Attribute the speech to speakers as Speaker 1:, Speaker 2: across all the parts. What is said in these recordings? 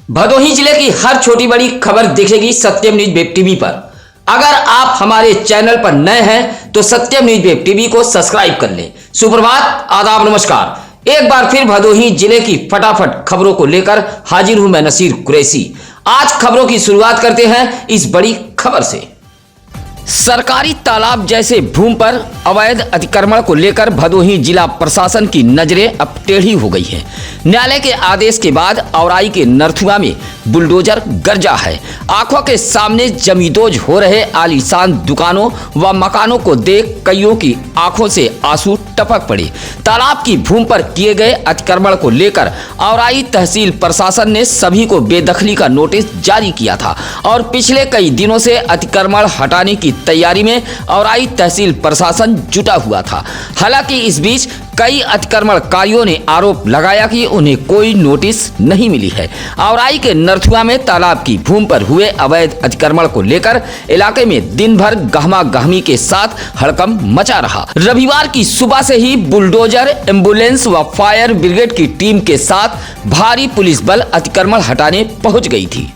Speaker 1: भदोही जिले की हर छोटी बड़ी खबर दिखेगी सत्यम न्यूज वेब टीवी पर। अगर आप हमारे चैनल पर नए हैं तो सत्यम न्यूज वेब टीवी को सब्सक्राइब कर लें। सुप्रभात, आदाब, नमस्कार। एक बार फिर भदोही जिले की फटाफट खबरों को लेकर हाजिर हूं मैं नसीर कुरैशी। आज खबरों की शुरुआत करते हैं इस बड़ी खबर से। सरकारी तालाब जैसे भूमि पर अवैध अतिक्रमण को लेकर भदोही जिला प्रशासन की नजरें अब टेढ़ी हो गई हैं। न्यायालय के आदेश के बाद औराई के नरथुआ में बुलडोजर गरजा है। आंखों के सामने जमींदोज हो रहे आलीशान दुकानों व मकानों को देख कईयों की आंखों से आंसू टपक पड़े। तालाब की भूमि पर किए गए अतिक्रमण को लेकर औराई तहसील प्रशासन ने सभी को बेदखली का नोटिस जारी किया था और पिछले कई दिनों से अतिक्रमण हटाने की तैयारी में औराई तहसील प्रशासन जुटा हुआ था। हालांकि इस बीच कई अतिक्रमणकारियों ने आरोप लगाया कि उन्हें कोई नोटिस नहीं मिली है। औराई के नरथुआ में तालाब की भूमि पर हुए अवैध अतिक्रमण को लेकर इलाके में दिन भर गहमा गहमी के साथ हड़कंप मचा रहा। रविवार की सुबह से ही बुलडोजर, एम्बुलेंस व फायर ब्रिगेड की टीम के साथ भारी पुलिस बल अतिक्रमण हटाने पहुंच गई थी।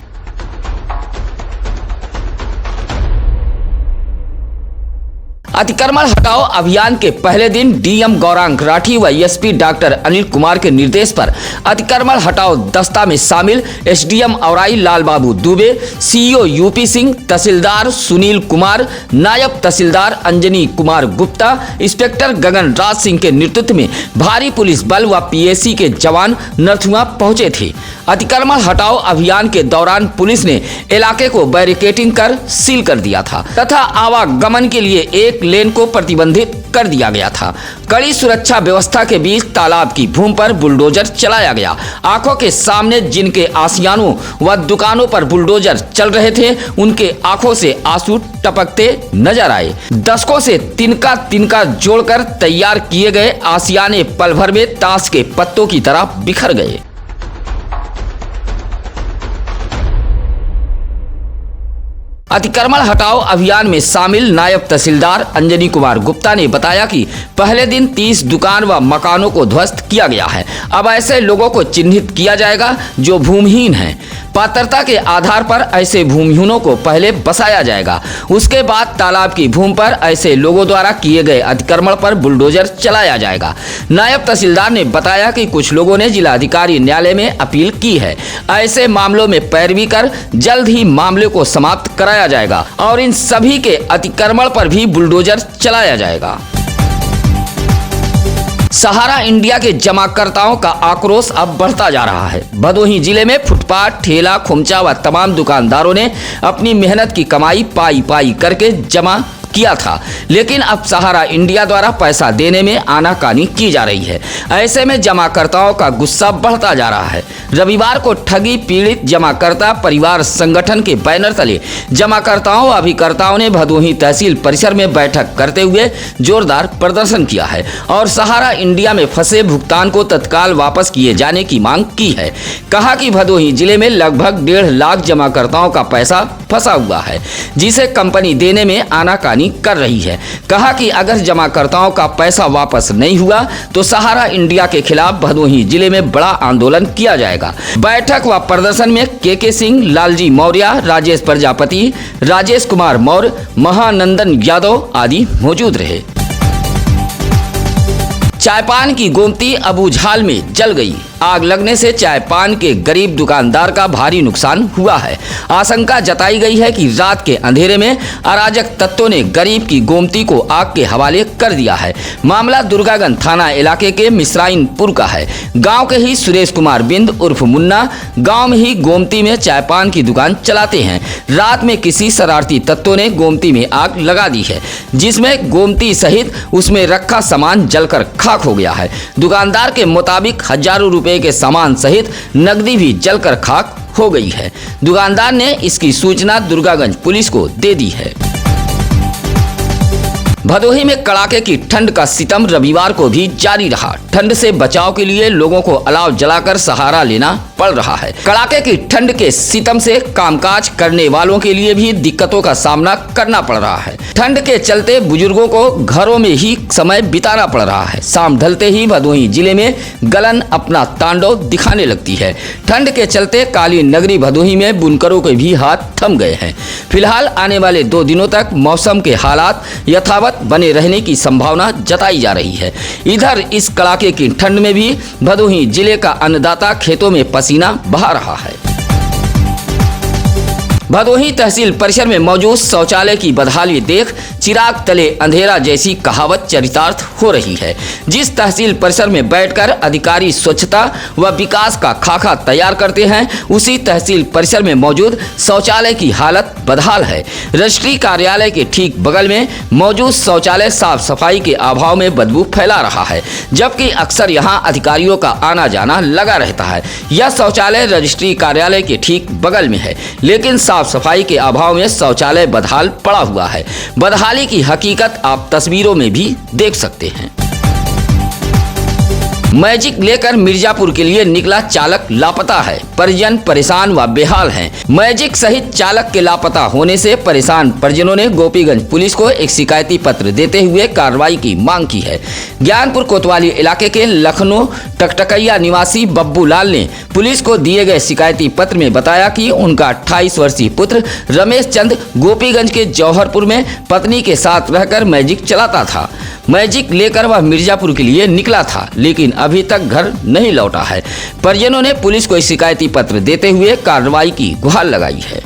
Speaker 1: अतिक्रमण हटाओ अभियान के पहले दिन डीएम गौरांग राठी व एसपी डॉक्टर अनिल कुमार के निर्देश पर अतिक्रमण हटाओ दस्ता में शामिल एसडीएम औराई लाल बाबू दुबे, सीईओ यूपी सिंह, तहसीलदार सुनील कुमार, नायब तहसीलदार अंजनी कुमार गुप्ता, इंस्पेक्टर गगन राज सिंह के नेतृत्व में भारी पुलिस बल व पीएसी के जवान नरथुआ पहुंचे थे। अतिक्रमण हटाओ अभियान के दौरान पुलिस ने इलाके को बैरिकेडिंग कर सील कर दिया था तथा आवागमन के लिए एक लेन को प्रतिबंधित कर दिया गया था। कड़ी सुरक्षा व्यवस्था के बीच तालाब की भूमि पर बुलडोजर चलाया गया। आंखों के सामने जिनके आशियानों व दुकानों पर बुलडोजर चल रहे थे उनके आंखों से आंसू टपकते नजर आए। दशकों से तिनका तिनका जोड़कर तैयार किए गए आशियाने पल भर में ताश के पत्तों की तरह बिखर गए। अतिक्रमण हटाओ अभियान में शामिल नायब तहसीलदार अंजनी कुमार गुप्ता ने बताया कि पहले दिन 30 दुकान व मकानों को ध्वस्त किया गया है। अब ऐसे लोगों को चिन्हित किया जाएगा जो भूमिहीन हैं। पात्रता के आधार पर ऐसे भूमिहीनों को पहले बसाया जाएगा। उसके बाद तालाब की भूमि पर ऐसे लोगों द्वारा किए गए अतिक्रमण पर बुलडोजर चलाया जाएगा। नायब तहसीलदार ने बताया कि कुछ लोगों ने जिलाधिकारी न्यायालय में अपील की है। ऐसे मामलों में पैरवी कर जल्द ही मामले को समाप्त कराया जाएगा और इन सभी के अतिक्रमण पर भी बुलडोजर चलाया जाएगा। सहारा इंडिया के जमाकर्ताओं का आक्रोश अब बढ़ता जा रहा है। भदोही जिले में फुटपाथ, ठेला, खुमचा व तमाम दुकानदारों ने अपनी मेहनत की कमाई पाई पाई करके जमा किया था, लेकिन अब सहारा इंडिया द्वारा पैसा देने में आनाकानी की जा रही है। ऐसे में जमाकर्ताओं का गुस्सा बढ़ता जा रहा है। रविवार को ठगी पीड़ित जमाकर्ता परिवार संगठन के बैनर तले जमाकर्ताओं व अभिकर्ताओं ने भदोही तहसील परिसर में बैठक करते हुए जोरदार प्रदर्शन किया है और सहारा इंडिया में फंसे भुगतान को तत्काल वापस किए जाने की मांग की है। कहा कि भदोही जिले में लगभग 1.5 लाख जमाकर्ताओं का पैसा फंसा हुआ है जिसे कंपनी देने में आनाकानी कर रही है। कहा कि अगर जमाकर्ताओं का पैसा वापस नहीं हुआ तो सहारा इंडिया के खिलाफ भदोही जिले में बड़ा आंदोलन किया जाएगा। बैठक व प्रदर्शन में के सिंह, लालजी मौर्य, राजेश प्रजापति, राजेश कुमार मौर्य, महानंदन यादव आदि मौजूद रहे। चायपान की गोमती अबूझाल में जल गई। आग लगने से चायपान के गरीब दुकानदार का भारी नुकसान हुआ है। आशंका जताई गई है कि रात के अंधेरे में अराजक तत्वों ने गरीब की गोमती को आग के हवाले कर दिया है। मामला दुर्गागंज थाना इलाके के मिश्राइनपुर का है। गांव के ही सुरेश कुमार बिंद उर्फ मुन्ना गांव में ही गोमती में चायपान की दुकान चलाते हैं। रात में किसी शरारती तत्वों ने गोमती में आग लगा दी है जिसमें गोमती सहित उसमें रखा सामान जलकर खाक हो गया है। दुकानदार के मुताबिक हजारों रुपए के सामान सहित नकदी भी जलकर खाक हो गई है। दुकानदार ने इसकी सूचना दुर्गागंज पुलिस को दे दी है। भदोही में कड़ाके की ठंड का सितम रविवार को भी जारी रहा। ठंड से बचाव के लिए लोगों को अलाव जलाकर सहारा लेना पड़ रहा है। कड़ाके की ठंड के सितम से कामकाज करने वालों के लिए भी दिक्कतों का सामना करना पड़ रहा है। ठंड के चलते बुजुर्गों को घरों में ही समय बिताना पड़ रहा है। शाम ढलते ही भदोही जिले में गलन अपना तांडव दिखाने लगती है। ठंड के चलते कालीन नगरी भदोही में बुनकरों के भी हाथ थम गए हैं। फिलहाल आने वाले 2 दिनों तक मौसम के हालात यथावत बने रहने की संभावना जताई जा रही है। इधर इस कड़ाके की ठंड में भी भदोही जिले का अन्नदाता खेतों में पसीना बहा रहा है। भदोही तहसील परिसर में मौजूद शौचालय की बदहाली देख चिराग तले अंधेरा जैसी कहावत चरितार्थ हो रही है। जिस तहसील परिसर में बैठकर अधिकारी स्वच्छता व विकास का खाका तैयार करते हैं, उसी तहसील परिसर में मौजूद शौचालय की हालत बदहाल है। रजिस्ट्री कार्यालय के ठीक बगल में मौजूद शौचालय साफ सफाई के अभाव में बदबू फैला रहा है, जबकि अक्सर यहां अधिकारियों का आना जाना लगा रहता है। यह शौचालय रजिस्ट्री कार्यालय के ठीक बगल में है, लेकिन साफ सफाई के अभाव में शौचालय बदहाल पड़ा हुआ है। बदहाली की हकीकत आप तस्वीरों में भी देख सकते हैं। मैजिक लेकर मिर्जापुर के लिए निकला चालक लापता है। परिजन परेशान व बेहाल हैं। मैजिक सहित चालक के लापता होने से परेशान परिजनों ने गोपीगंज पुलिस को एक शिकायती पत्र देते हुए कार्रवाई की मांग की है। ज्ञानपुर कोतवाली इलाके के लखनऊ टकटकैया निवासी बब्बू लाल ने पुलिस को दिए गए शिकायती पत्र में बताया कि उनका 28 वर्षीय पुत्र रमेश चंद गोपीगंज के जौहरपुर में पत्नी के साथ रहकर मैजिक चलाता था। मैजिक लेकर वह मिर्जापुर के लिए निकला था, लेकिन अभी तक घर नहीं लौटा है। परिजनों ने पुलिस को शिकायती पत्र देते हुए कार्रवाई की गुहार लगाई है।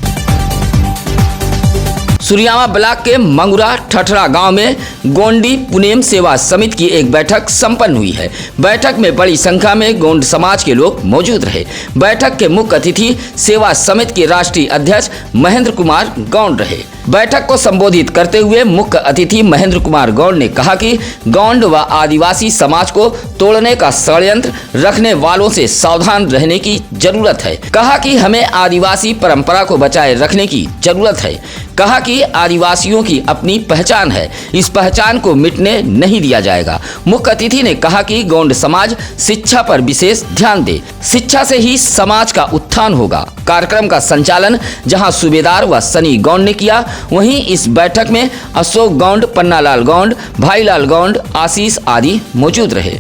Speaker 1: सुरियामा ब्लॉक के मंगुरा ठठरा गांव में गोंडी पुनेम सेवा समिति की एक बैठक संपन्न हुई है। बैठक में बड़ी संख्या में गोंड समाज के लोग मौजूद रहे। बैठक के मुख्य अतिथि सेवा समिति के राष्ट्रीय अध्यक्ष महेंद्र कुमार गौंड रहे। बैठक को संबोधित करते हुए मुख्य अतिथि महेंद्र कुमार गौंड ने कहा कि गौंड व आदिवासी समाज को तोड़ने का षड्यंत्र रखने वालों से सावधान रहने की जरूरत है। कहा कि हमें आदिवासी परंपरा को बचाए रखने की जरूरत है। कहा कि आदिवासियों की अपनी पहचान है, इस पहचान को मिटने नहीं दिया जाएगा। मुख्य अतिथि ने कहा कि गौंड समाज शिक्षा पर विशेष ध्यान दे। शिक्षा से ही समाज का उत्थान होगा। कार्यक्रम का संचालन जहां सूबेदार व सनी गौंड ने किया, वहीं इस बैठक में अशोक गौंड, पन्नालाल गौंड, भाईलाल गौंड, आशीष आदि मौजूद रहे।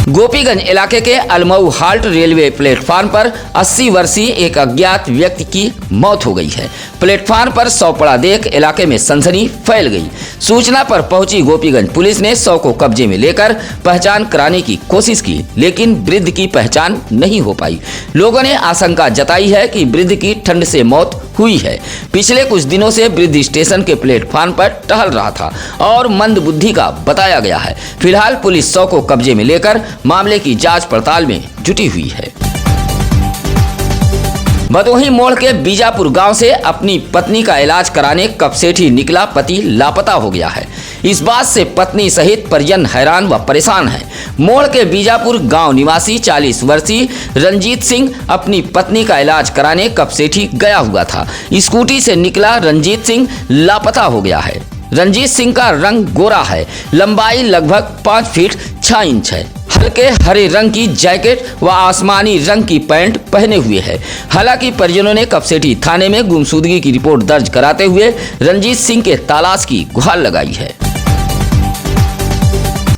Speaker 1: गोपीगंज इलाके के अलमऊ हाल्ट रेलवे प्लेटफार्म पर 80 वर्षीय एक अज्ञात व्यक्ति की मौत हो गई है। प्लेटफार्म पर शव पड़ा देख इलाके में सनसनी फैल गई। सूचना पर पहुंची गोपीगंज पुलिस ने शव को कब्जे में लेकर पहचान कराने की कोशिश की, लेकिन वृद्ध की पहचान नहीं हो पाई। लोगों ने आशंका जताई है कि वृद्ध की ठंड से मौत हुई है। पिछले कुछ दिनों से वृद्ध स्टेशन के प्लेटफार्म पर टहल रहा था और मंद बुद्धि का बताया गया है। फिलहाल पुलिस शव को कब्जे में लेकर मामले की जांच पड़ताल में जुटी हुई है। भदोही मोड़ के बीजापुर गांव से अपनी पत्नी का इलाज कराने कपसेठी निकला पति लापता हो गया है। इस बात से पत्नी सहित परिजन हैरान व परेशान हैं। मोड़ के बीजापुर गांव निवासी 40 वर्षीय रंजीत सिंह अपनी पत्नी का इलाज कराने कपसेठी गया हुआ था। स्कूटी से निकला रंजीत सिंह लापता हो गया है। रंजीत सिंह का रंग गोरा है, लंबाई लगभग 5 फीट 6 इंच है। हल्के हरे रंग की जैकेट व आसमानी रंग की पैंट पहने हुए है। हालांकि परिजनों ने कपसेठी थाने में गुमशुदगी की रिपोर्ट दर्ज कराते हुए रंजीत सिंह के तलाश की गुहार लगाई है।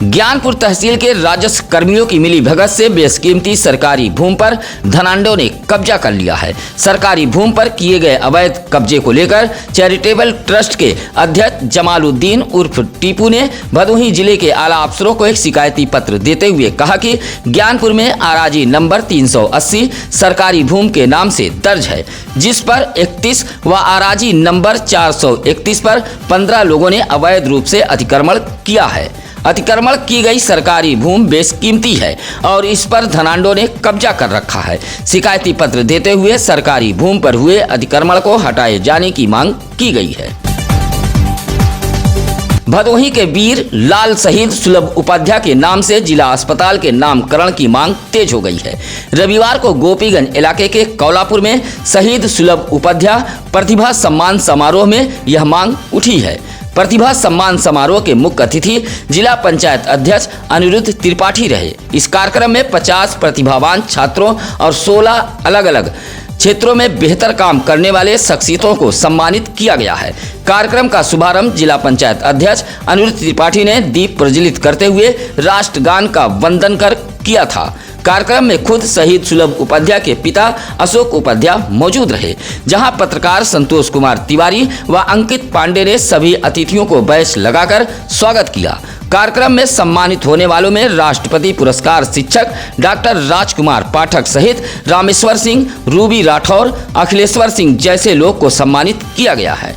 Speaker 1: ज्ञानपुर तहसील के राजस्व कर्मियों की मिली भगत से बेशकीमती सरकारी भूमि पर धनाढ्यों ने कब्जा कर लिया है। सरकारी भूमि पर किए गए अवैध कब्जे को लेकर चैरिटेबल ट्रस्ट के अध्यक्ष जमालुद्दीन उर्फ टीपू ने भदोही जिले के आला अफसरों को एक शिकायती पत्र देते हुए कहा कि ज्ञानपुर में आराजी नंबर 380 सरकारी भूमि के नाम से दर्ज है, जिस पर 31 व आराजी नंबर 431 पर 15 लोगों ने अवैध रूप से अतिक्रमण किया है। अतिक्रमण की गई सरकारी भूमि बेशकीमती है और इस पर धनाढ्यों ने कब्जा कर रखा है। शिकायती पत्र देते हुए सरकारी भूमि पर हुए अतिक्रमण को हटाए जाने की मांग की गई है। भदोही के वीर लाल शहीद सुलभ उपाध्याय के नाम से जिला अस्पताल के नामकरण की मांग तेज हो गई है। रविवार को गोपीगंज इलाके के कौलापुर में शहीद सुलभ उपाध्याय प्रतिभा सम्मान समारोह में यह मांग उठी है। प्रतिभा सम्मान समारोह के मुख्य अतिथि जिला पंचायत अध्यक्ष अनिरुद्ध त्रिपाठी रहे। इस कार्यक्रम में 50 प्रतिभावान छात्रों और 16 अलग अलग क्षेत्रों में बेहतर काम करने वाले शख्सियतों को सम्मानित किया गया है। कार्यक्रम का शुभारंभ जिला पंचायत अध्यक्ष अनिरुद्ध त्रिपाठी ने दीप प्रज्वलित करते हुए राष्ट्रगान का वंदन कर किया था। कार्यक्रम में खुद शहीद सुलभ उपाध्याय के पिता अशोक उपाध्याय मौजूद रहे, जहां पत्रकार संतोष कुमार तिवारी व अंकित पांडे ने सभी अतिथियों को बैच लगाकर स्वागत किया। कार्यक्रम में सम्मानित होने वालों में राष्ट्रपति पुरस्कार शिक्षक डॉक्टर राजकुमार पाठक सहित रामेश्वर सिंह, रूबी राठौर, अखिलेश्वर सिंह जैसे लोग को सम्मानित किया गया है।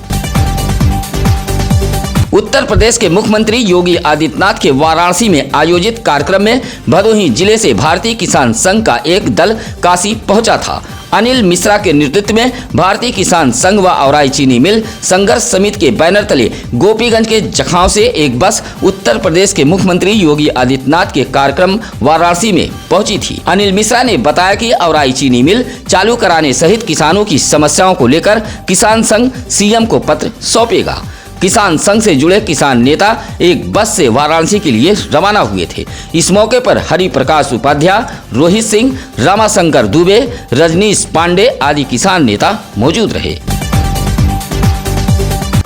Speaker 1: उत्तर प्रदेश के मुख्यमंत्री योगी आदित्यनाथ के वाराणसी में आयोजित कार्यक्रम में भदोही जिले से भारतीय किसान संघ का एक दल काशी पहुंचा था। अनिल मिश्रा के नेतृत्व में भारतीय किसान संघ व औराई चीनी मिल संघर्ष समिति के बैनर तले गोपीगंज के जखांव से एक बस उत्तर प्रदेश के मुख्यमंत्री योगी आदित्यनाथ के कार्यक्रम वाराणसी में पहुंची थी। अनिल मिश्रा ने बताया कि औराई चीनी मिल चालू कराने सहित किसानों की समस्याओं को लेकर किसान संघ सीएम को पत्र सौंपेगा। किसान संघ से जुड़े किसान नेता एक बस से वाराणसी के लिए रवाना हुए थे। इस मौके पर हरि प्रकाश उपाध्याय, रोहित सिंह, रामाशंकर दुबे, रजनीश पांडे आदि किसान नेता मौजूद रहे।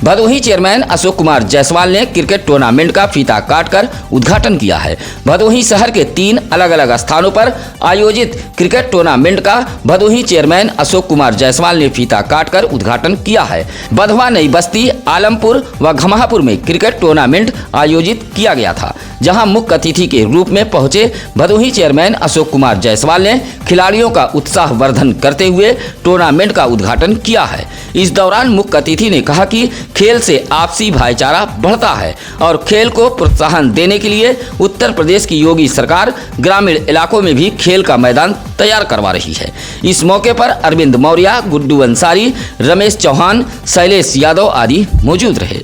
Speaker 1: भदोही चेयरमैन अशोक कुमार जायसवाल ने क्रिकेट टूर्नामेंट का फीता काटकर उद्घाटन किया है। भदोही शहर के 3 अलग अलग स्थानों पर आयोजित क्रिकेट टूर्नामेंट का भदोही चेयरमैन अशोक कुमार जायसवाल ने फीता काटकर उद्घाटन किया है। बधवा, नई बस्ती, आलमपुर व घमापुर में क्रिकेट टूर्नामेंट आयोजित किया गया था, जहां मुख्य अतिथि के रूप में पहुंचे भदोही चेयरमैन अशोक कुमार जायसवाल ने खिलाड़ियों का उत्साह वर्धन करते हुए टूर्नामेंट का उद्घाटन किया है। इस दौरान मुख्य अतिथि ने कहा कि खेल से आपसी भाईचारा बढ़ता है और खेल को प्रोत्साहन देने के लिए उत्तर प्रदेश की योगी सरकार ग्रामीण इलाकों में भी खेल का मैदान तैयार करवा रही है। इस मौके पर अरविंद मौर्य, गुड्डू अंसारी, रमेश चौहान, शैलेश यादव आदि मौजूद रहे।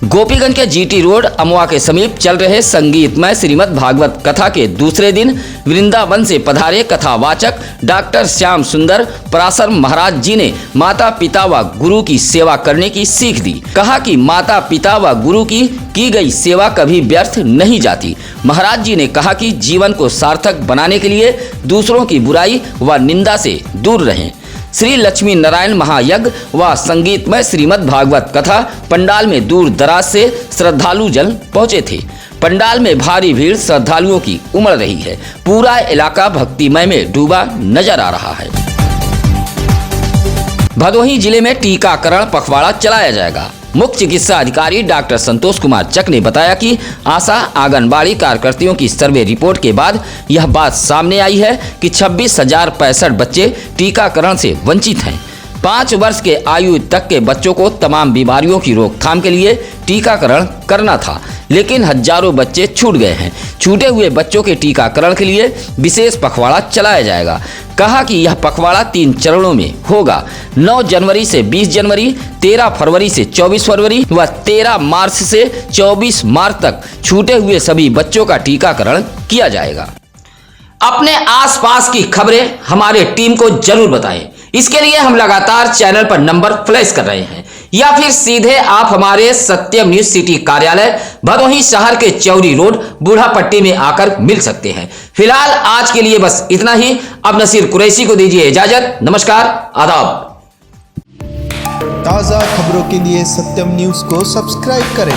Speaker 1: गोपीगंज के जीटी रोड अमवा के समीप चल रहे संगीतमय श्रीमद् भागवत कथा के दूसरे दिन वृंदावन से पधारे कथावाचक डॉक्टर श्याम सुंदर पराशर महाराज जी ने माता पिता व गुरु की सेवा करने की सीख दी। कहा कि माता पिता व गुरु की गई सेवा कभी व्यर्थ नहीं जाती। महाराज जी ने कहा कि जीवन को सार्थक बनाने के लिए दूसरों की बुराई व निंदा से दूर रहें। श्री लक्ष्मी नारायण महायज्ञ व संगीतमय श्रीमद् भागवत कथा पंडाल में दूर दराज से श्रद्धालु जन पहुंचे थे। पंडाल में भारी भीड़ श्रद्धालुओं की उमड़ रही है। पूरा इलाका भक्तिमय में डूबा नजर आ रहा है। भदोही जिले में टीकाकरण पखवाड़ा चलाया जाएगा। मुख्य चिकित्सा अधिकारी डॉक्टर संतोष कुमार चक ने बताया कि आशा आंगनबाड़ी कार्यकर्तियों की सर्वे रिपोर्ट के बाद यह बात सामने आई है कि 26,065 बच्चे टीकाकरण से वंचित हैं। 5 वर्ष के आयु तक के बच्चों को तमाम बीमारियों की रोकथाम के लिए टीकाकरण करना था, लेकिन हजारों बच्चे छूट गए हैं। छूटे हुए बच्चों के टीकाकरण के लिए विशेष पखवाड़ा चलाया जाएगा। कहा कि यह पखवाड़ा 3 चरणों में होगा। 9 जनवरी से 20 जनवरी, 13 फरवरी से 24 फरवरी व 13 मार्च से 24 मार्च तक छूटे हुए सभी बच्चों का टीकाकरण किया जाएगा। अपने आसपास की खबरें हमारे टीम को जरूर बताएं। इसके लिए हम लगातार चैनल पर नंबर फ्लैश कर रहे हैं, या फिर सीधे आप हमारे सत्यम न्यूज सिटी कार्यालय भदोही शहर के चौरी रोड बूढ़ापट्टी में आकर मिल सकते हैं। फिलहाल आज के लिए बस इतना ही। अब नसीर कुरैशी को दीजिए इजाजत। नमस्कार, आदाब।
Speaker 2: ताज़ा खबरों के लिए सत्यम न्यूज को सब्सक्राइब करें